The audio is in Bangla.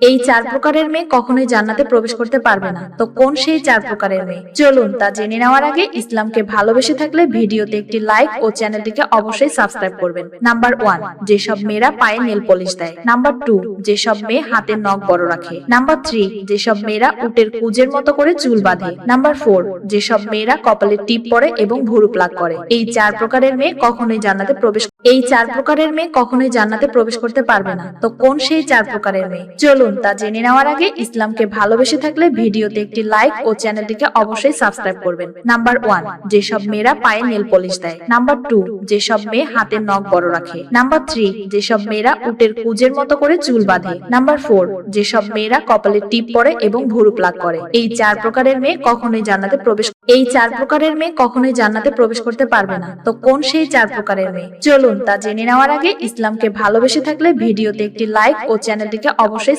এই চার প্রকারের মেয়ে কখনোই জান্নাতে প্রবেশ করতে পারবে না। তো কোন সেই চার প্রকারের মেয়ে, চলুন তা জেনে নেওয়ার আগে ইসলামকে ভালোবেসে থাকলে ভিডিওতে একটি লাইক ও চ্যানেলটিকে অবশ্যই সাবস্ক্রাইব করবেন। নাম্বার 1, যেসব মেয়েরা পায়ে নেল পলিশ দেয়। নাম্বার 2, যেসব মেয়ে হাতের নখ বড় রাখে। নাম্বার 3, যেসব মেয়েরা উটের কুজের মতো করে চুল বাঁধে। নাম্বার 4, যেসব মেয়েরা কপালে টিপ পরে এবং ভুরু প্লাক করে। এই চার প্রকারের মেয়ে কখনোই জান্নাতে প্রবেশ করতে পারবে না। তো কোন সেই চার প্রকারের মেয়ে, চলুন তা জেনে নেওয়ার আগে ইসলামকে ভালোবেসে থাকলে ভিডিওতে একটি লাইক ও চ্যানেলটিকে অবশ্যই সাবস্ক্রাইব করবেন। নাম্বার 1, যেসব মেয়েরা পায়ে নেল পলিশ দেয়। নাম্বার 2, যেসব মেয়ে হাতের নখ বড় রাখে। নাম্বার 3, যেসব মেয়েরা উটের কুজের মতো করে চুল বাঁধে। নাম্বার 4, যেসব মেয়েরা কপালে টিপ পরে এবং ভুরু প্লাক করে। এই চার প্রকারের মেয়ে কখনোই জান্নাতে প্রবেশ করতে পারবে না। তো কোন সেই চার প্রকারের মেয়ে, চলুন তা জেনে নেওয়ার আগে ইসলামকে ভালোবেসে থাকলে ভিডিওতে একটি লাইক ও চ্যানেলটিকে অবশ্যই